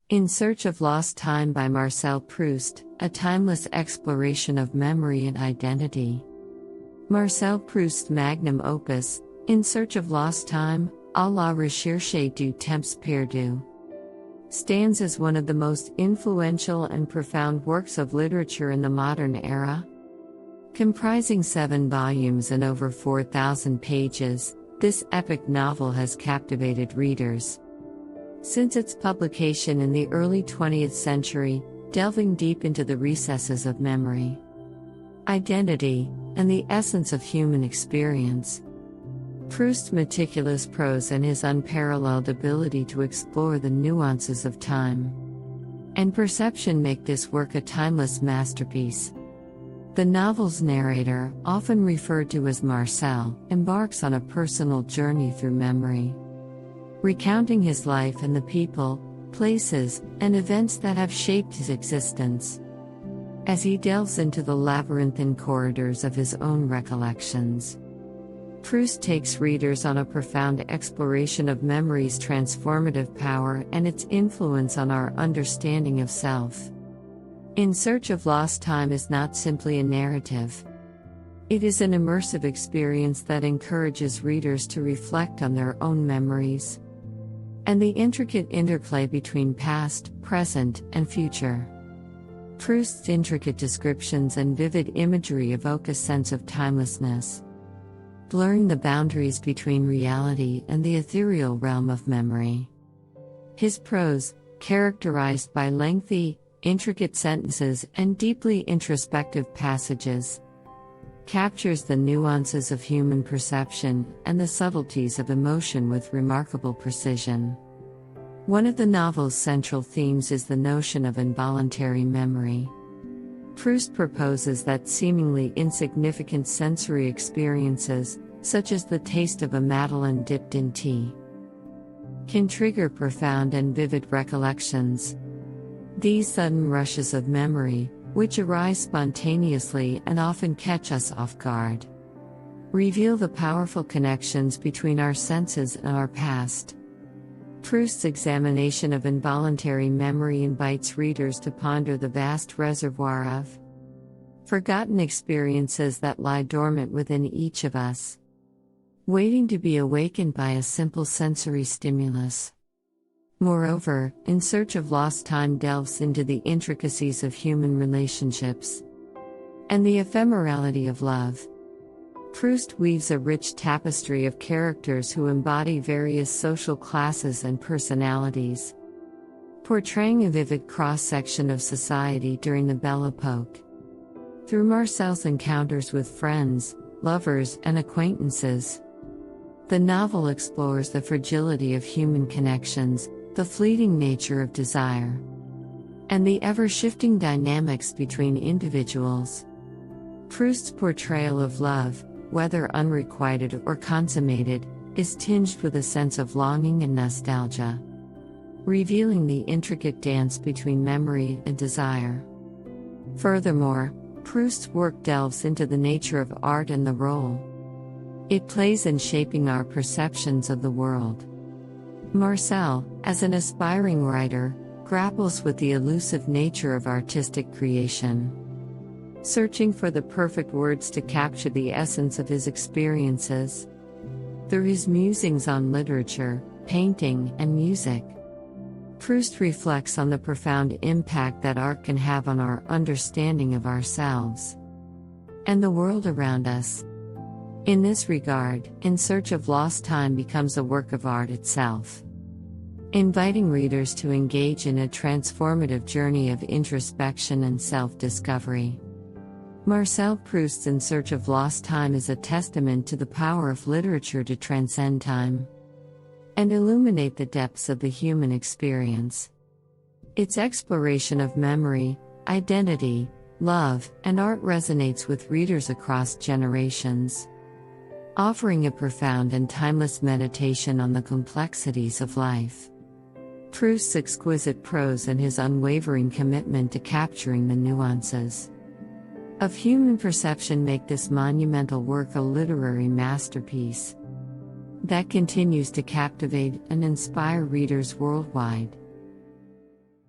In Search of Lost Time by Marcel Proust, a timeless exploration of memory and identity. Marcel Proust's magnum opus, In Search of Lost Time, à la recherche du temps perdu, stands as one of the most influential and profound works of literature in the modern era. Comprising 7 volumes and over 4,000 pages, this epic novel has captivated readers since its publication in the early 20th century, delving deep into the recesses of memory, identity, and the essence of human experience. Proust's meticulous prose and his unparalleled ability to explore the nuances of time and perception make this work a timeless masterpiece. The novel's narrator, often referred to as Marcel, embarks on a personal journey through memory, recounting his life and the people, places, and events that have shaped his existence. As he delves into the labyrinthine corridors of his own recollections, Proust takes readers on a profound exploration of memory's transformative power and its influence on our understanding of self. In Search of Lost Time is not simply a narrative. It is an immersive experience that encourages readers to reflect on their own memories and the intricate interplay between past, present, and future. Proust's intricate descriptions and vivid imagery evoke a sense of timelessness, blurring the boundaries between reality and the ethereal realm of memory. His prose, characterized by lengthy, intricate sentences and deeply introspective passages, captures the nuances of human perception and the subtleties of emotion with remarkable precision. One of the novel's central themes is the notion of involuntary memory. Proust proposes that seemingly insignificant sensory experiences, such as the taste of a madeleine dipped in tea, can trigger profound and vivid recollections. These sudden rushes of memory, which arise spontaneously and often catch us off guard, reveal the powerful connections between our senses and our past. Proust's examination of involuntary memory invites readers to ponder the vast reservoir of forgotten experiences that lie dormant within each of us, waiting to be awakened by a simple sensory stimulus. Moreover, In Search of Lost Time delves into the intricacies of human relationships and the ephemerality of love. Proust weaves a rich tapestry of characters who embody various social classes and personalities, portraying a vivid cross-section of society during the Belle Époque. Through Marcel's encounters with friends, lovers, and acquaintances, the novel explores the fragility of human connections, the fleeting nature of desire, and the ever-shifting dynamics between individuals. Proust's portrayal of love, whether unrequited or consummated, is tinged with a sense of longing and nostalgia, revealing the intricate dance between memory and desire. Furthermore, Proust's work delves into the nature of art and the role it plays in shaping our perceptions of the world. Marcel, as an aspiring writer, grapples with the elusive nature of artistic creation, searching for the perfect words to capture the essence of his experiences. Through his musings on literature, painting, and music, Proust reflects on the profound impact that art can have on our understanding of ourselves and the world around us. In this regard, In Search of Lost Time becomes a work of art itself, inviting readers to engage in a transformative journey of introspection and self-discovery. Marcel Proust's In Search of Lost Time is a testament to the power of literature to transcend time and illuminate the depths of the human experience. Its exploration of memory, identity, love, and art resonates with readers across generations, offering a profound and timeless meditation on the complexities of life. Proust's exquisite prose and his unwavering commitment to capturing the nuances of human perception make this monumental work a literary masterpiece that continues to captivate and inspire readers worldwide.